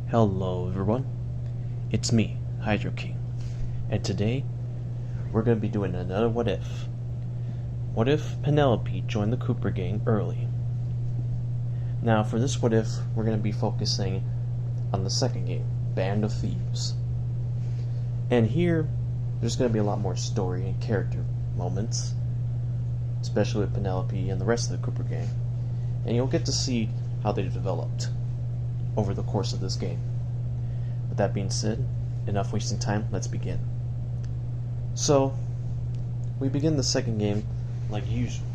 Hello everyone, it's me, Hydro King, and today we're going to be doing another What If. What if Penelope joined the Cooper gang early? Now for this What If, we're going to be focusing on the second game, Band of Thieves. And here, there's going to be a lot more story and character moments, especially with Penelope and the rest of the Cooper gang, and you'll get to see how they developed over the course of this game. With that being said, enough wasting time, let's begin. So, we begin the second game like usual,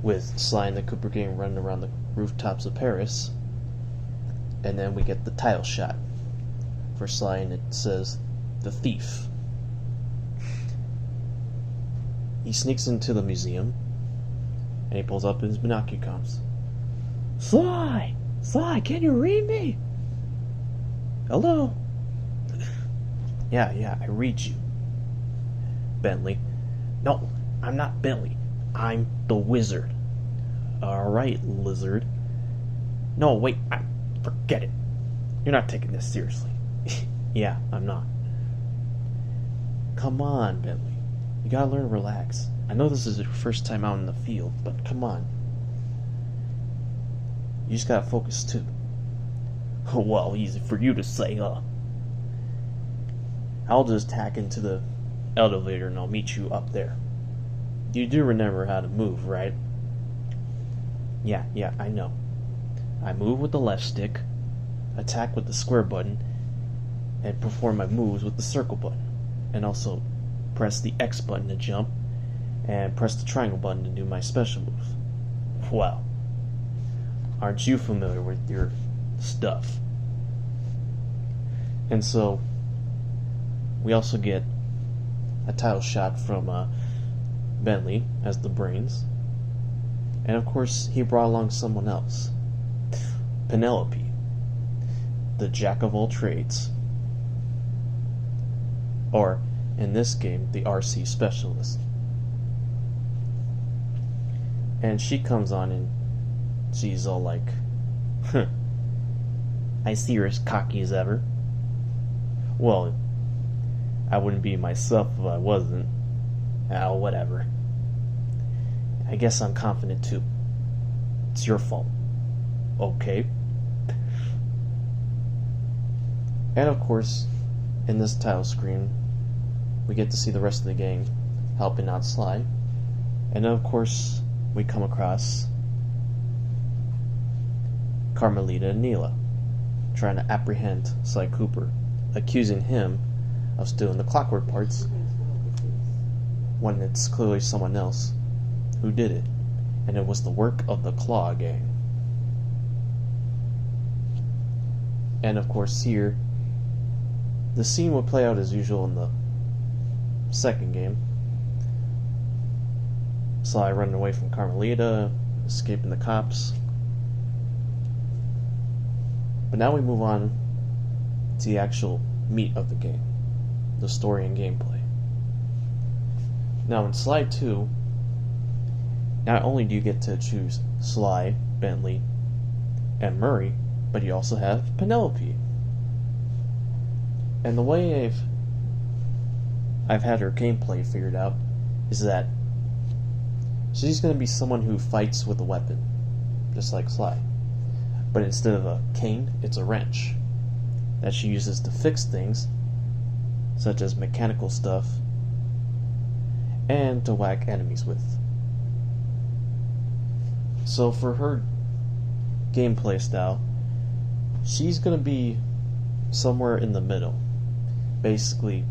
with Sly and the Cooper gang running around the rooftops of Paris, and then we get the title shot for Sly, and it says, "The Thief." He sneaks into the museum, and he pulls up his binoculars. "Sly! Sly, can you read me?" "Hello?" Yeah, I read you. Bentley. "No, I'm not Bentley. I'm the wizard." "Alright, lizard." "No, wait, forget it. You're not taking this seriously." "Yeah, I'm not." "Come on, Bentley. You gotta learn to relax. I know this is your first time out in the field, but come on. You just gotta focus too." "Well, easy for you to say, huh?" "I'll just hack into the elevator and I'll meet you up there. You do remember how to move, right?" Yeah, I know. I move with the left stick, attack with the square button, and perform my moves with the circle button. And also press the X button to jump, and press the triangle button to do my special moves. Well, aren't you familiar with your stuff? And so, we also get a title shot from Bentley as the brains. And of course, he brought along someone else. Penelope, the jack of all trades. Or, in this game, the RC specialist. And she comes on and she's all like, "I see you're as cocky as ever." "Well, I wouldn't be myself if I wasn't." "Oh, whatever. I guess I'm confident too. It's your fault." "Okay." And of course, in this title screen, we get to see the rest of the gang helping out Sly. And of course, we come across Carmelita and Neela trying to apprehend Sly Cooper, accusing him of stealing the clockwork parts when it's clearly someone else who did it, and it was the work of the Claw gang. And of course here, the scene would play out as usual in the second game. Sly running away from Carmelita, escaping the cops. But now we move on to the actual meat of the game, the story and gameplay. Now in Sly 2, not only do you get to choose Sly, Bentley, and Murray, but you also have Penelope. And the way I've had her gameplay figured out is that she's going to be someone who fights with a weapon, just like Sly. But instead of a cane, it's a wrench that she uses to fix things, such as mechanical stuff, and to whack enemies with. So for her gameplay style, she's going to be somewhere in the middle. Basically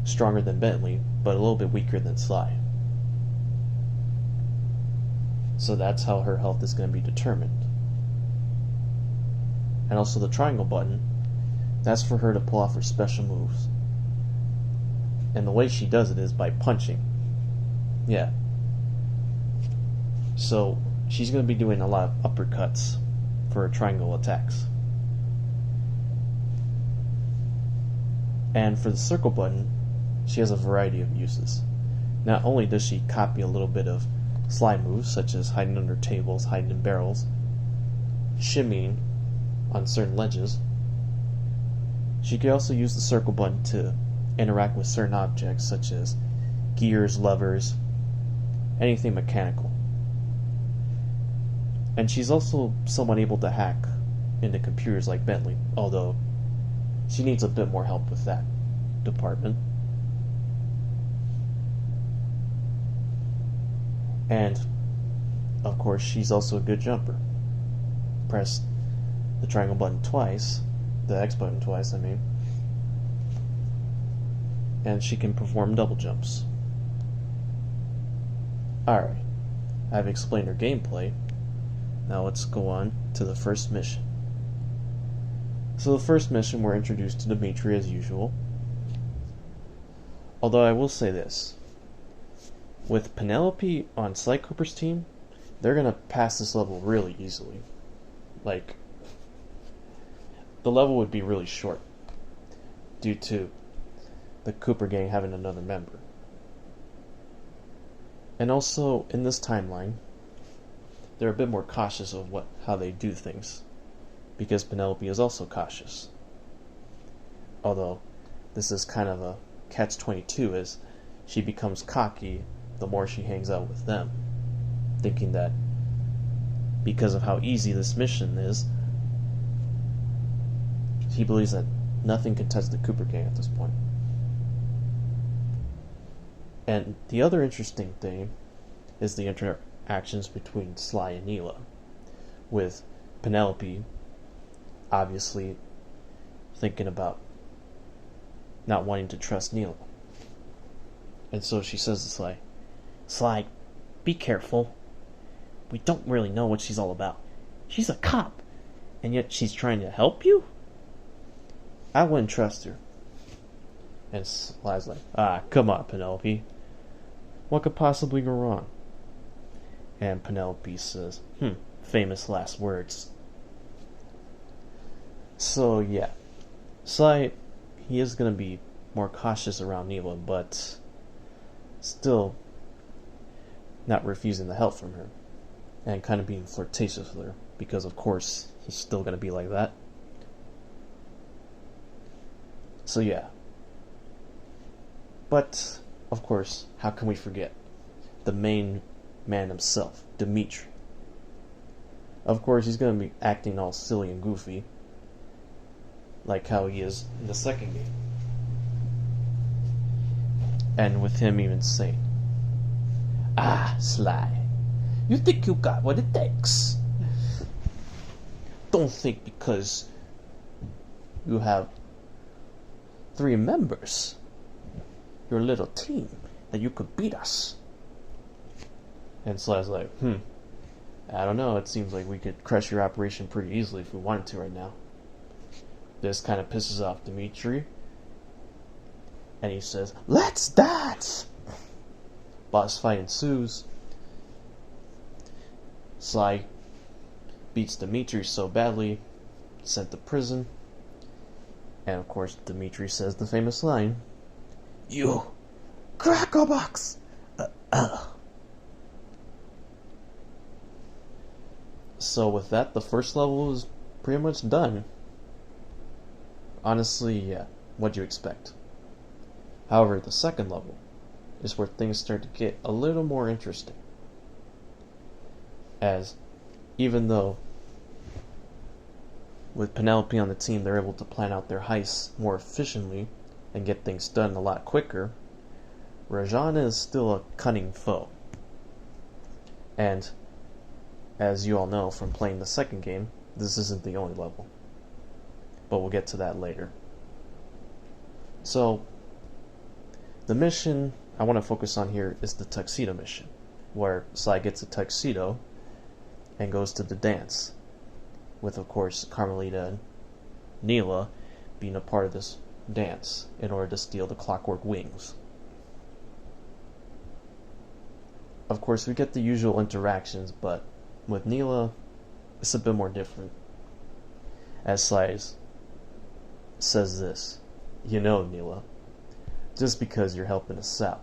stronger than Bentley, but a little bit weaker than Sly. So that's how her health is going to be determined. And also the triangle button, that's for her to pull off her special moves. And the way she does it is by punching. Yeah. So she's going to be doing a lot of uppercuts for her triangle attacks. And for the circle button, she has a variety of uses. Not only does she copy a little bit of Sly moves, such as hiding under tables, hiding in barrels, shimmying on certain ledges, She can also use the circle button to interact with certain objects such as gears, levers, anything mechanical. And she's also somewhat able to hack into computers like Bentley, although she needs a bit more help with that department. And, of course, she's also a good jumper. Press the triangle button twice, the X button twice, I mean, and she can perform double jumps. Alright, I've explained her gameplay. Now let's go on to the first mission. So the first mission, we're introduced to Dimitri as usual. Although I will say this. With Penelope on Sly Cooper's team, they're going to pass this level really easily. Like, the level would be really short due to the Cooper gang having another member. And also, in this timeline, they're a bit more cautious of how they do things, because Penelope is also cautious. Although, this is kind of a catch-22, as she becomes cocky the more she hangs out with them, thinking that because of how easy this mission is, he believes that nothing can touch the Cooper gang at this point. And the other interesting thing is the interactions between Sly and Neela, with Penelope obviously thinking about not wanting to trust Neela. And so she says to Sly, "Sly, be careful. We don't really know what she's all about. She's a cop, and yet she's trying to help you? I wouldn't trust her." And Sly's like, come on, Penelope. What could possibly go wrong?" And Penelope says, famous last words. So yeah, Sly, he is going to be more cautious around Neela, but still not refusing the help from her, and kind of being flirtatious with her, because of course he's still going to be like that. So yeah. But, of course, how can we forget the main man himself, Dimitri? Of course, he's going to be acting all silly and goofy, like how he is in the second game. And with him even saying, Sly, you think you got what it takes. Don't think because you have 3 members, your little team, that you could beat us." And Sly's like, I don't know, it seems like we could crush your operation pretty easily if we wanted to right now. This kind of pisses off Dimitri, and he says, "Let's dance!" Boss fight ensues. Sly beats Dimitri so badly, sent to prison. And of course, Dimitri says the famous line, "You crackerbox!" So with that, the first level is pretty much done. Honestly, yeah, what'd you expect? However, the second level is where things start to get a little more interesting. As, even though with Penelope on the team, they're able to plan out their heists more efficiently and get things done a lot quicker, Rajan is still a cunning foe. And, as you all know from playing the second game, this isn't the only level. But we'll get to that later. So, the mission I want to focus on here is the tuxedo mission, where Sly gets a tuxedo and goes to the dance, with of course Carmelita and Neela being a part of this dance in order to steal the clockwork wings. Of course, we get the usual interactions, but with Neela, it's a bit more different. As Sly says this, "You know, Neela, just because you're helping us out,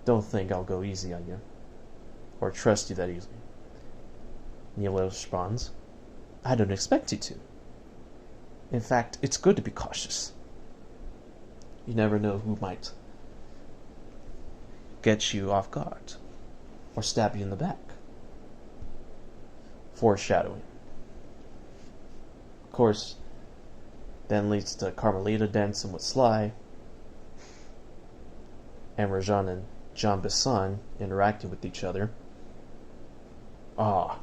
don't think I'll go easy on you, or trust you that easily." Neela responds, "I don't expect you to." In fact, it's good to be cautious. You never know who might get you off guard or stab you in the back. Foreshadowing. Of course, then leads to Carmelita dancing with Sly, and Rajan and John Bison interacting with each other. Ah,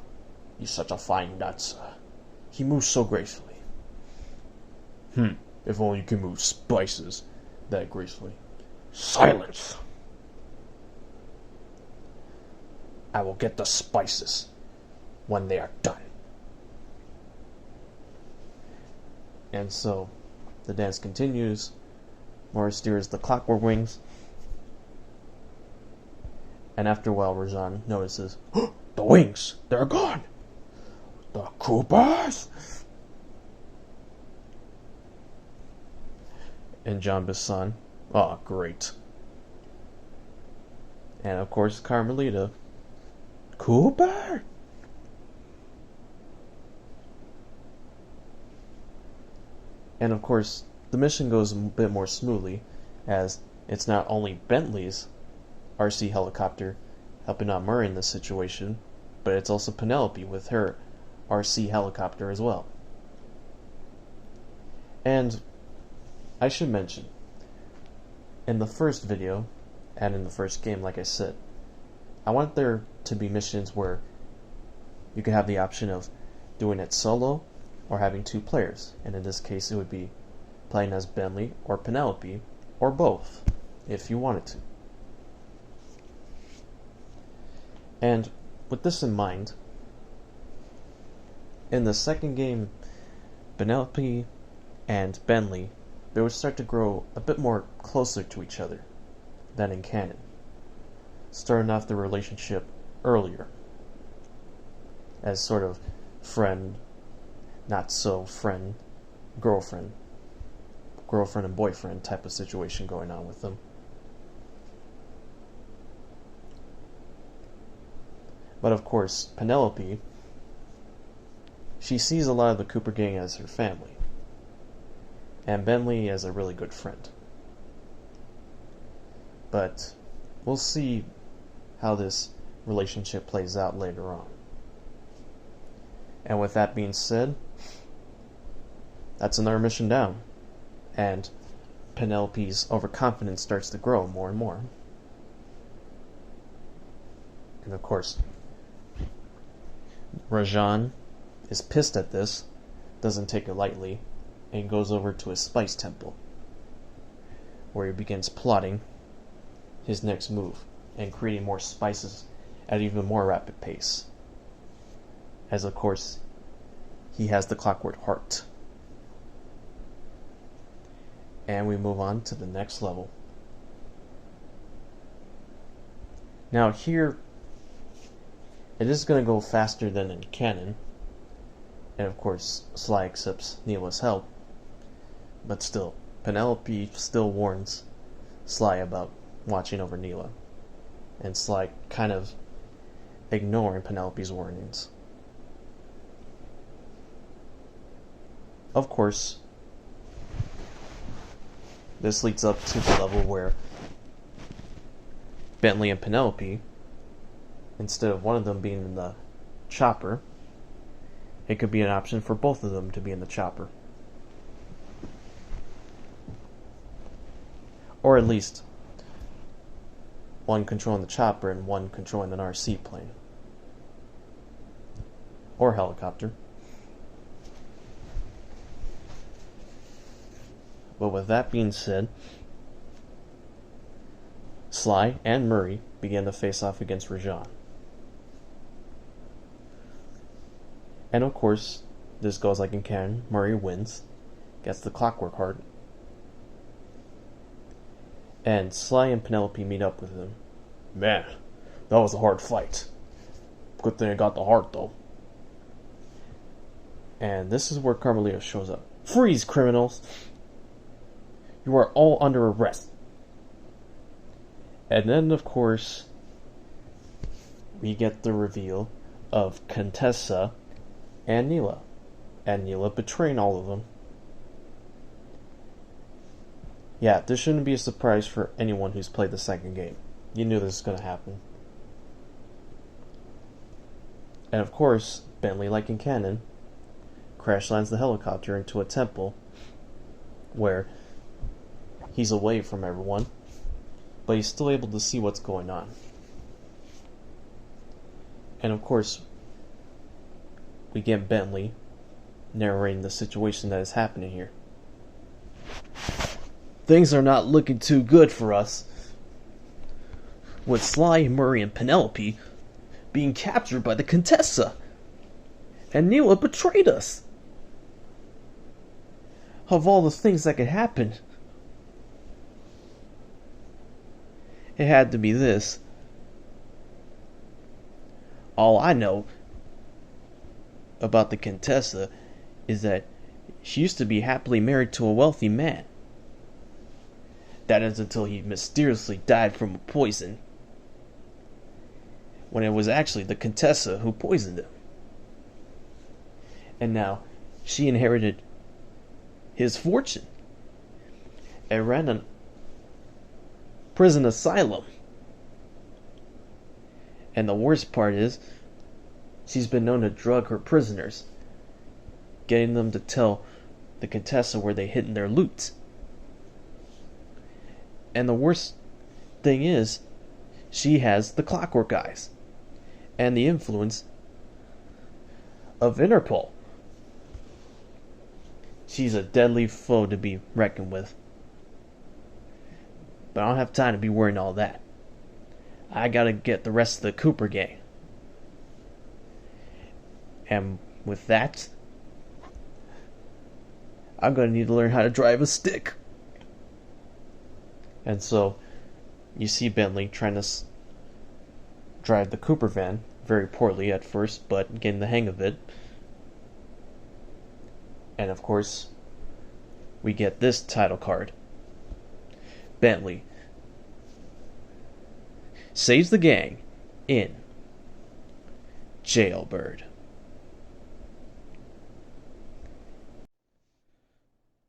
he's such a fine dancer. He moves so gracefully. If only you can move spices that gracefully. Silence! I will get the spices when they are done. And so, the dance continues. Morris steers the clockwork wings. And after a while, Rajan notices, the wings! They're gone! The Coopers! And John Bison, oh, great. And of course, Carmelita, Cooper! And of course, the mission goes a bit more smoothly, as it's not only Bentley's RC helicopter helping out Murray in this situation, but it's also Penelope with her RC helicopter as well. And I should mention, in the first video, and in the first game, like I said, I want there to be missions where you can have the option of doing it solo or having two players, and in this case it would be playing as Bentley or Penelope, or both, if you wanted to. And with this in mind, in the second game, Penelope and Bentley, they would start to grow a bit more closer to each other than in canon, starting off the relationship earlier as sort of friend, not so friend, girlfriend and boyfriend type of situation going on with them. But of course, Penelope, she sees a lot of the Cooper gang as her family, and Bentley as a really good friend. But we'll see how this relationship plays out later on. And with that being said, that's another mission down, and Penelope's overconfidence starts to grow more and more. And of course, Rajan is pissed at this, doesn't take it lightly, and goes over to his spice temple, where he begins plotting his next move and creating more spices at an even more rapid pace. As of course, he has the clockwork heart. And we move on to the next level. Now here, it is going to go faster than in canon, and of course Sly accepts Neela's help, but still, Penelope still warns Sly about watching over Neela, and Sly kind of ignoring Penelope's warnings. Of course, this leads up to the level where Bentley and Penelope, instead of one of them being in the chopper, it could be an option for both of them to be in the chopper. Or at least one controlling the chopper and one controlling an RC plane. Or helicopter. But with that being said, Sly and Murray began to face off against Rajan. And of course, this goes like in canon. Murray wins, gets the clockwork heart, and Sly and Penelope meet up with him. Man, that was a hard fight. Good thing I got the heart, though. And this is where Carmelita shows up. Freeze, criminals! You are all under arrest. And then, of course, we get the reveal of Contessa and Neela betraying all of them Yeah, this shouldn't be a surprise for anyone who's played the second game. You knew this was going to happen. And of course, Bentley, like in canon, crash lands the helicopter into a temple where he's away from everyone, but he's still able to see what's going on. And of course, we get Bentley narrating the situation that is happening here. Things are not looking too good for us, with Sly, Murray, and Penelope being captured by the Contessa, and Neela betrayed us. Of all the things that could happen, it had to be this. All I know about the Contessa is that she used to be happily married to a wealthy man. That is until he mysteriously died from a poison, when it was actually the Contessa who poisoned him. And now she inherited his fortune and ran a prison asylum. And the worst part is, she's been known to drug her prisoners, getting them to tell the Contessa where they hid their loot. And the worst thing is, she has the Clockwork Eyes and the influence of Interpol. She's a deadly foe to be reckoned with. But I don't have time to be worrying all that. I gotta get the rest of the Cooper gang. And with that, I'm gonna need to learn how to drive a stick. And so, you see Bentley trying to drive the Cooper van, very poorly at first, but getting the hang of it. And of course, we get this title card. Bentley saves the gang in Jailbird.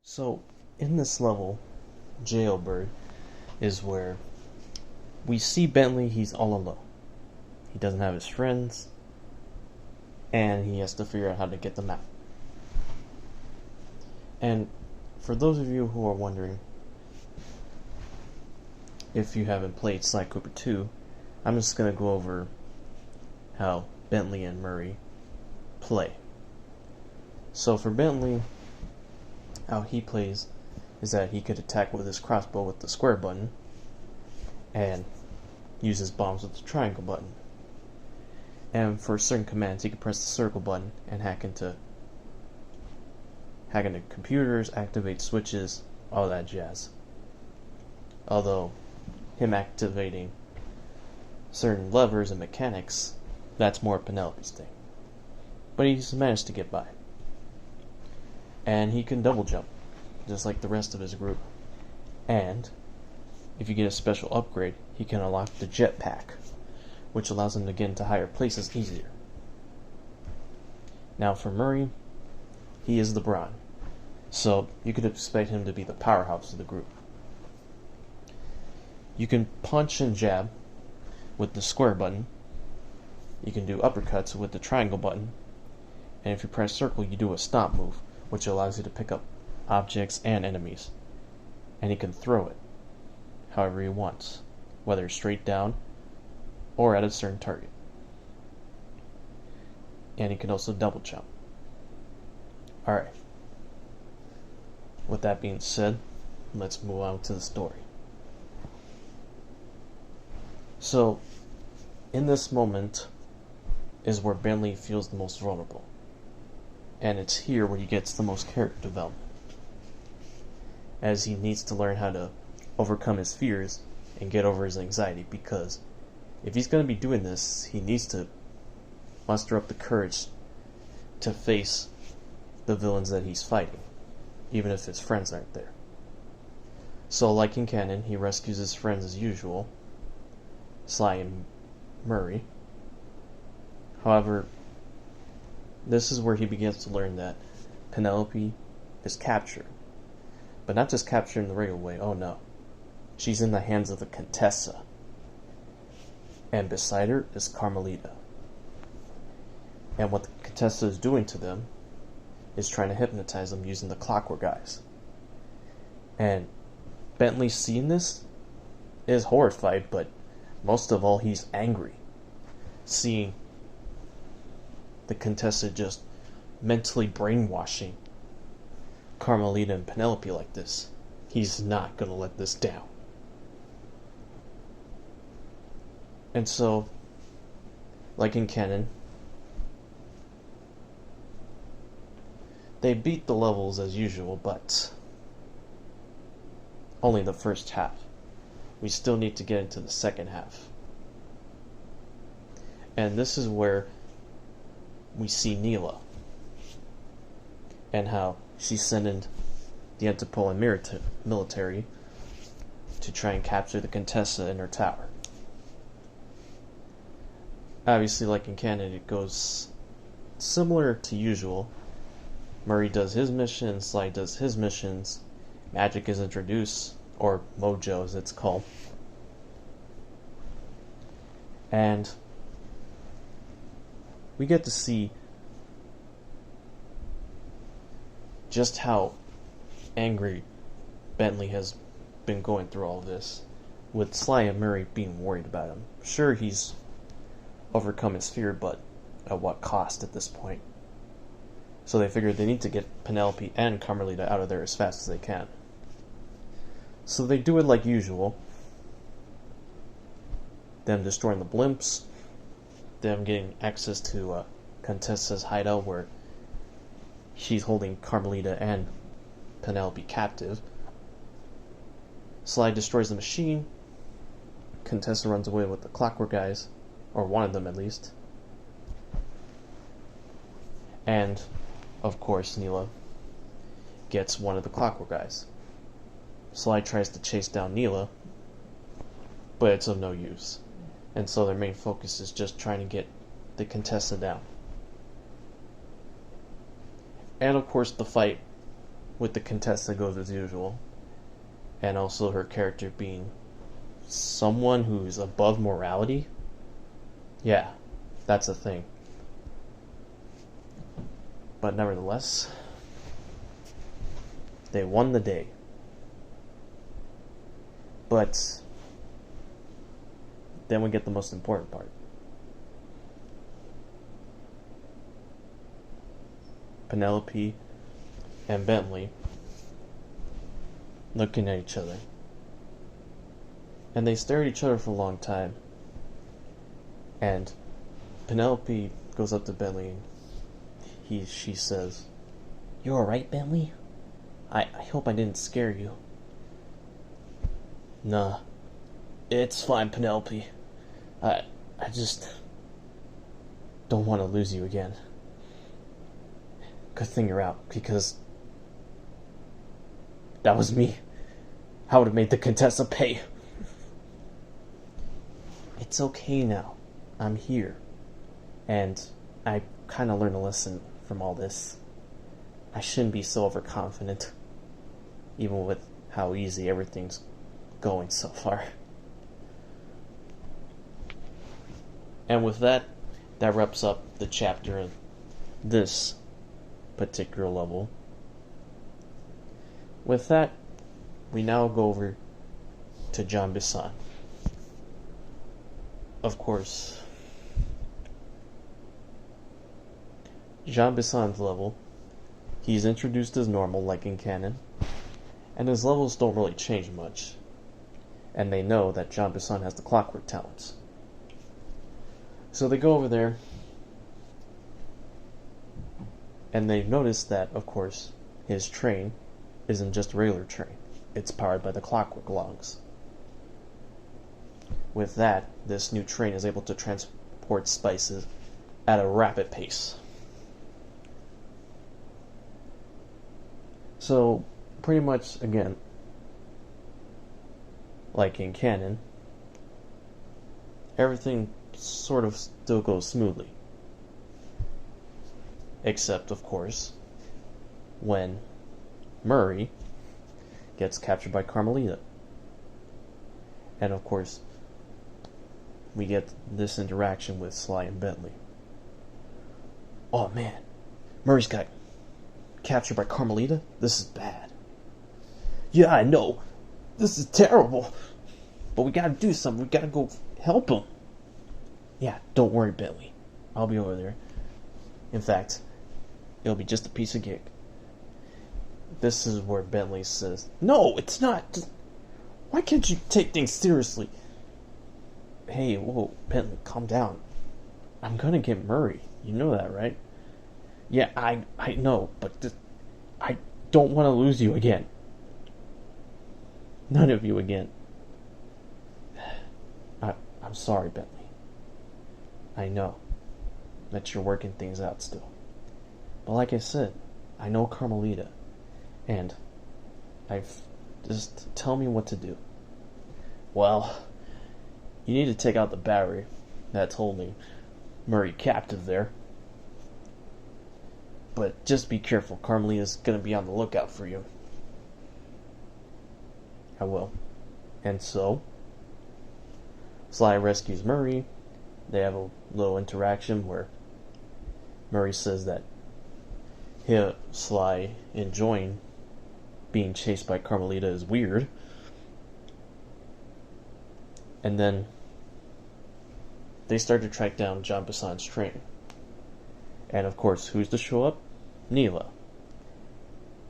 So, in this level, Jailbird is where we see Bentley, he's all alone. He doesn't have his friends, and he has to figure out how to get them out. And for those of you who are wondering, if you haven't played Sly Cooper 2, I'm just going to go over how Bentley and Murray play. So for Bentley, how he plays is that he could attack with his crossbow with the square button and use his bombs with the triangle button. And for certain commands, he could press the circle button and hack into computers, activate switches, all that jazz. Although, him activating certain levers and mechanics, that's more Penelope's thing. But he's managed to get by. And he can double jump, just like the rest of his group. And, if you get a special upgrade, he can unlock the jetpack, which allows him to get into higher places easier. Now for Murray, he is LeBron, so you could expect him to be the powerhouse of the group. You can punch and jab with the square button. You can do uppercuts with the triangle button. And if you press circle, you do a stomp move, which allows you to pick up objects and enemies. And he can throw it however he wants, whether straight down or at a certain target. And he can also double jump. Alright. With that being said, let's move on to the story. So, in this moment is where Bentley feels the most vulnerable. And it's here where he gets the most character development, as he needs to learn how to overcome his fears and get over his anxiety, because if he's going to be doing this, he needs to muster up the courage to face the villains that he's fighting, even if his friends aren't there. So, like in canon, he rescues his friends as usual, Sly and Murray. However, this is where he begins to learn that Penelope is captured But not just captured in the regular way, oh no. She's in the hands of the Contessa. And beside her is Carmelita. And what the Contessa is doing to them is trying to hypnotize them using the clockwork eyes. And Bentley, seeing this, is horrified, but most of all, he's angry. Seeing the Contessa just mentally brainwashing Carmelita and Penelope like this. He's not going to let this down. And so, like in canon, they beat the levels as usual, but only the first half. We still need to get into the second half. And this is where we see Neela and how she's sending the Interpol and military to try and capture the Contessa in her tower. Obviously, like in canon, it goes similar to usual. Murray does his mission, Sly does his missions, magic is introduced, or mojo as it's called. And we get to see just how angry Bentley has been going through all this, with Sly and Murray being worried about him. Sure, he's overcome his fear, but at what cost at this point? So they figured they need to get Penelope and Carmelita out of there as fast as they can. So they do it like usual. Them destroying the blimps, them getting access to Contessa's hideout where she's holding Carmelita and Penelope captive. Sly destroys the machine. Contessa runs away with the clockwork guys, or one of them at least. And, of course, Neela gets one of the clockwork guys. Sly tries to chase down Neela, but it's of no use. And so their main focus is just trying to get the Contessa down. And of course the fight with the Contessa goes as usual. And also her character being someone who's above morality. Yeah, that's a thing. But nevertheless, they won the day. But then we get the most important part. Penelope and Bentley looking at each other. And they stare at each other for a long time. And Penelope goes up to Bentley and she says, "You alright, Bentley? I hope I didn't scare you." "Nah, it's fine, Penelope. I just don't want to lose you again. Good thing you're out, because that was me. I would have made the Contessa pay." "It's okay now. I'm here. And I kind of learned a lesson from all this. I shouldn't be so overconfident, even with how easy everything's going so far." And with that wraps up the chapter of this particular level. With that, we now go over to John Bison. Of course, Jean Bison's level, he's introduced as normal like in canon, and his levels don't really change much, and they know that Jean Bison has the clockwork talents. So they go over there, and they notice that, of course, his train isn't just a regular train. It's powered by the clockwork logs. With that, this new train is able to transport spices at a rapid pace. So, pretty much, again, like in canon, everything sort of still goes smoothly. Except, of course, when Murray gets captured by Carmelita. And of course, we get this interaction with Sly and Bentley. Oh man, Murray's got captured by Carmelita? This is bad. Yeah, I know. This is terrible. But we gotta do something. We gotta go help him. Yeah, don't worry, Bentley. I'll be over there. In fact, it'll be just a piece of cake. This is where Bentley says, "No, it's not. Just, why can't you take things seriously?" Hey, whoa, Bentley, calm down. I'm gonna get Murray. You know that, right? Yeah, I know, but I don't want to lose you again. None of you again. I'm sorry, Bentley. I know that you're working things out still. But like I said, I know Carmelita. And just tell me what to do. Well, you need to take out the battery that's holding Murray captive there. But just be careful. Carmelita's gonna be on the lookout for you. I will. And so, Sly rescues Murray. They have a little interaction where Murray says that Sly enjoying being chased by Carmelita is weird. And then they start to track down John Bison's train. And of course, who's to show up? Neela.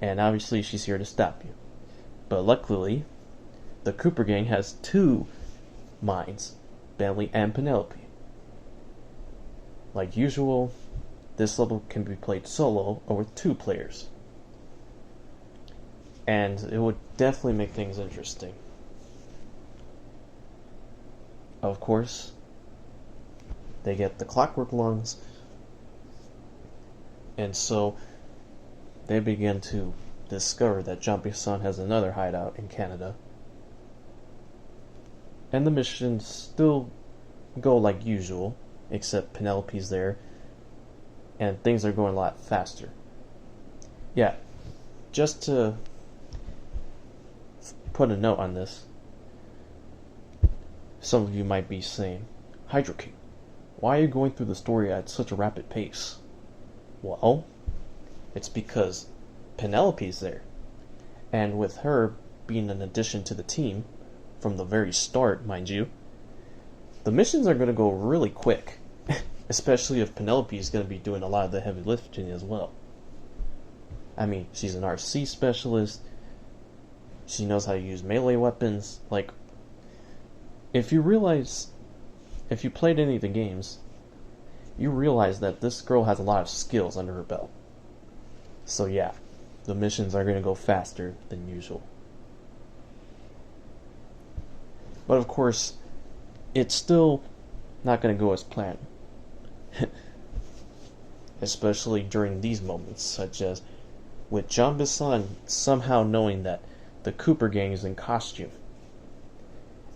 And obviously she's here to stop you. But luckily, the Cooper gang has two minds, Bentley and Penelope. Like usual, this level can be played solo or with two players. And it would definitely make things interesting. Of course, they get the clockwork lungs, and so they begin to discover that John Bison has another hideout in Canada. And the missions still go like usual, except Penelope's there, and things are going a lot faster. Yeah, just to put a note on this, some of you might be saying, Hydro King, why are you going through the story at such a rapid pace? Well, it's because Penelope's there, and with her being an addition to the team, from the very start, mind you, the missions are going to go really quick, especially if Penelope is going to be doing a lot of the heavy lifting as well. I mean, she's an RC specialist, she knows how to use melee weapons. Like, if you played any of the games, you realize that this girl has a lot of skills under her belt. So yeah, the missions are going to go faster than usual. But of course, it's still not going to go as planned. Especially during these moments, such as with John Bison somehow knowing that the Cooper gang is in costume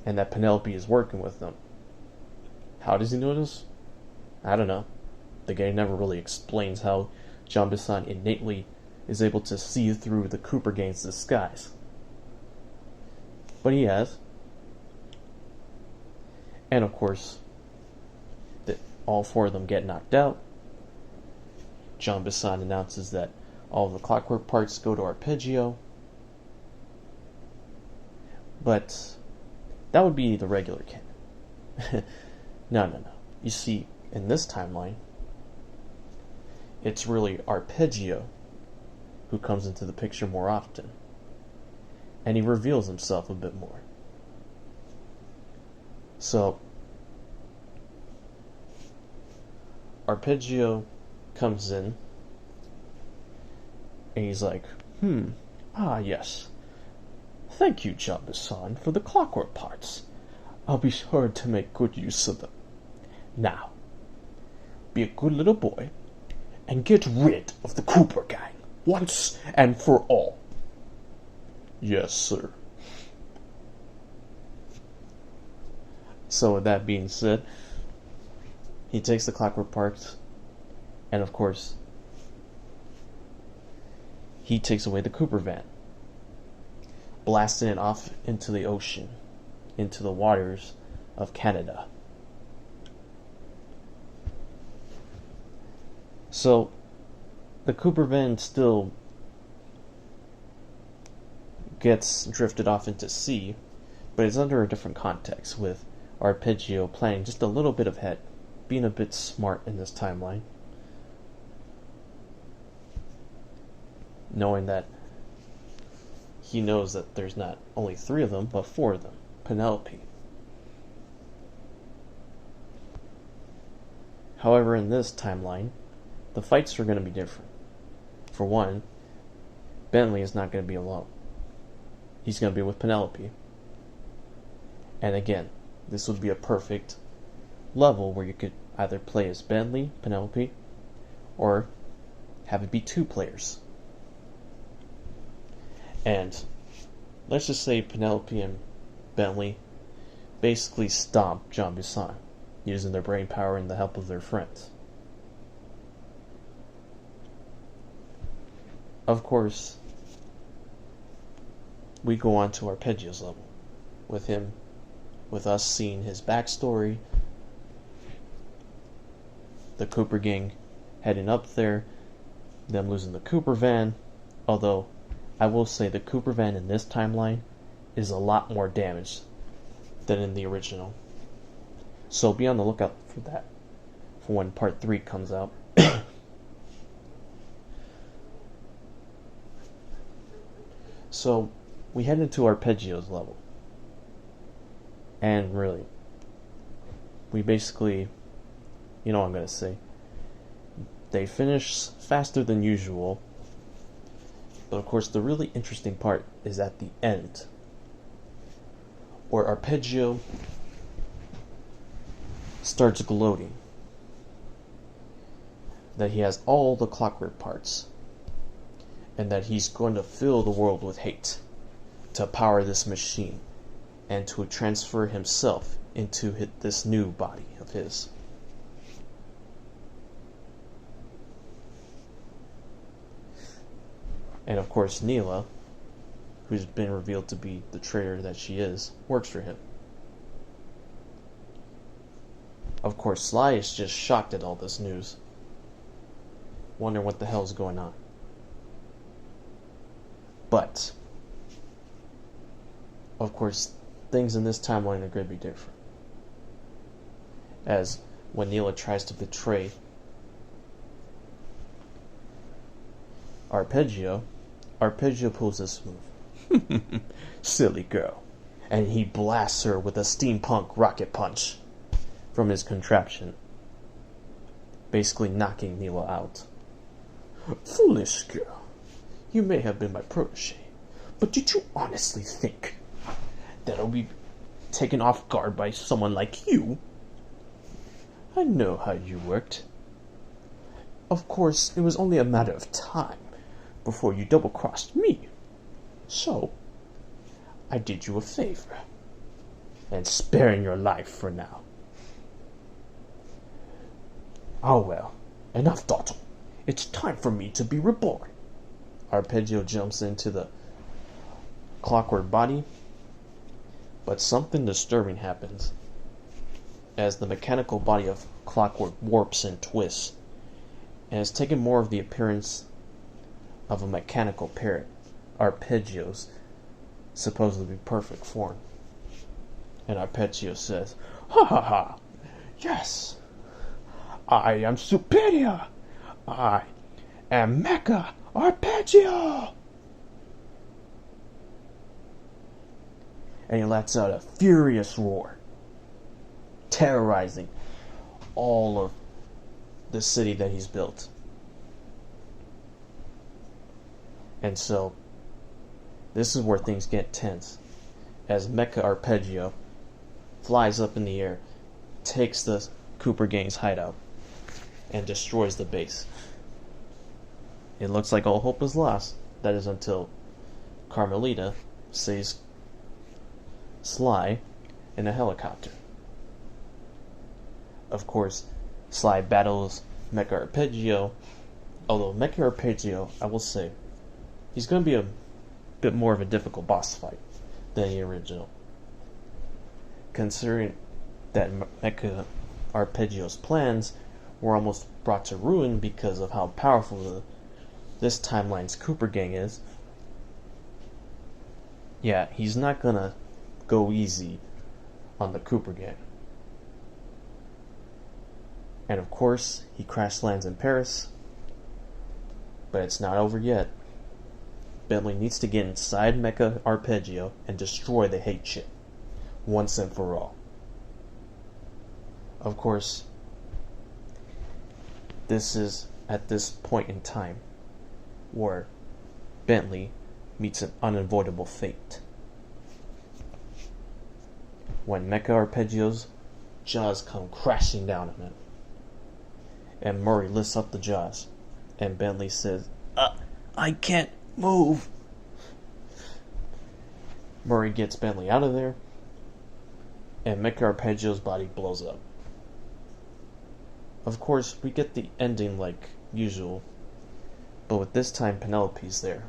and that Penelope is working with them. How does he know this? I don't know. The game never really explains how John Bison innately is able to see through the Cooper gang's disguise. But he has. And of course, all four of them get knocked out. John Bison announces that all of the clockwork parts go to Arpeggio. But that would be the regular canon. No. You see, in this timeline, it's really Arpeggio who comes into the picture more often. And he reveals himself a bit more. So, Arpeggio comes in, and he's like, yes. Thank you, John Bison, for the clockwork parts. I'll be sure to make good use of them. Now, be a good little boy, and get rid of the Cooper gang, once and for all. Yes, sir. So with that being said, he takes the clockwork parts, and of course, he takes away the Cooper van. blasting it off into the ocean, into the waters of Canada. So, the Cooper van still gets drifted off into sea, but it's under a different context, with Arpeggio planning just a little bit ahead, being a bit smart in this timeline, knowing that he knows that there's not only 3 of them, but 4 of them. Penelope. However, in this timeline, the fights are going to be different. For one, Bentley is not going to be alone. He's going to be with Penelope. And again, this would be a perfect level where you could either play as Bentley, Penelope, or have it be 2 players. And let's just say Penelope and Bentley basically stomp Jean Bison, using their brain power and the help of their friends. Of course, we go on to Arpeggio's level, with us seeing his backstory, the Cooper gang heading up there, them losing the Cooper van, although I will say the Cooper van in this timeline is a lot more damaged than in the original. So be on the lookout for that, for when part 3 comes out. So we head into Arpeggio's level. And really, we basically, you know what I'm going to say, they finish faster than usual. But of course, the really interesting part is at the end, where Arpeggio starts gloating that he has all the clockwork parts, and that he's going to fill the world with hate to power this machine and to transfer himself into this new body of his. And of course, Neela, who's been revealed to be the traitor that she is, works for him. Of course, Sly is just shocked at all this news, wondering what the hell's going on. But, of course, things in this timeline are going to be different. As when Neela tries to betray Arpeggio pulls this move. Silly girl. And he blasts her with a steampunk rocket punch from his contraption, basically knocking Neela out. Foolish girl. You may have been my protege, but did you honestly think that I'll be taken off guard by someone like you? I know how you worked. Of course, it was only a matter of time before you double-crossed me. So, I did you a favor, and sparing your life for now. Oh well, enough dawdle. It's time for me to be reborn. Arpeggio jumps into the clockwork body, but something disturbing happens as the mechanical body of Clockwork warps and twists, and has taken more of the appearance of a mechanical parrot, Arpeggio's supposedly perfect form. And Arpeggio says, "Ha ha ha! Yes, I am superior! I am Mecha Arpeggio!" And he lets out a furious roar, terrorizing all of the city that he's built. And so, this is where things get tense, as Mecha Arpeggio flies up in the air, takes the Cooper gang's hideout, and destroys the base. It looks like all hope is lost. That is until Carmelita saves Sly in a helicopter. Of course, Sly battles Mecha Arpeggio, although Mecha Arpeggio, I will say, he's going to be bit more of a difficult boss fight than the original. Considering that Mecha Arpeggio's plans were almost brought to ruin because of how powerful this timeline's Cooper gang is, yeah, he's not gonna go easy on the Cooper gang. And of course, he crash lands in Paris, but it's not over yet. Bentley needs to get inside Mecha Arpeggio and destroy the hate ship once and for all. Of course, this is at this point in time where Bentley meets an unavoidable fate. When Mecha Arpeggio's jaws come crashing down on him, and Murray lifts up the jaws, and Bentley says, I can't move. Murray gets Bentley out of there, and Mecha Arpeggio's body blows up. Of course, we get the ending like usual, but with this time Penelope's there.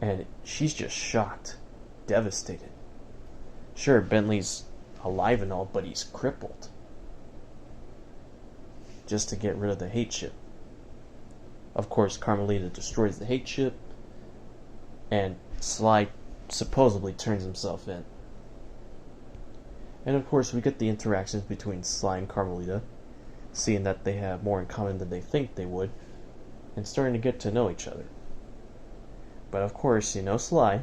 And she's just shocked, devastated. Sure, Bentley's alive and all, but he's crippled. Just to get rid of the hate ship. Of course, Carmelita destroys the hate ship, and Sly supposedly turns himself in. And of course, we get the interactions between Sly and Carmelita, seeing that they have more in common than they think they would, and starting to get to know each other. But of course, you know Sly,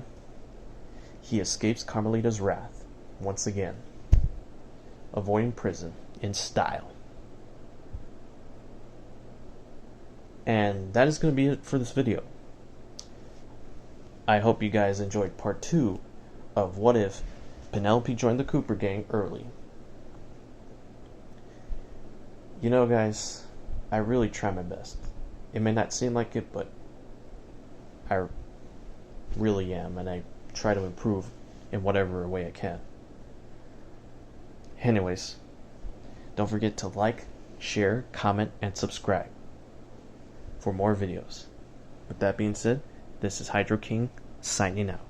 he escapes Carmelita's wrath once again, avoiding prison in style. And that is going to be it for this video. I hope you guys enjoyed part 2 of What If Penelope Joined the Cooper Gang Early. You know, guys, I really try my best. It may not seem like it, but I really am, and I try to improve in whatever way I can. Anyways, don't forget to like, share, comment, and subscribe for more videos. With that being said, this is Hydro King signing out.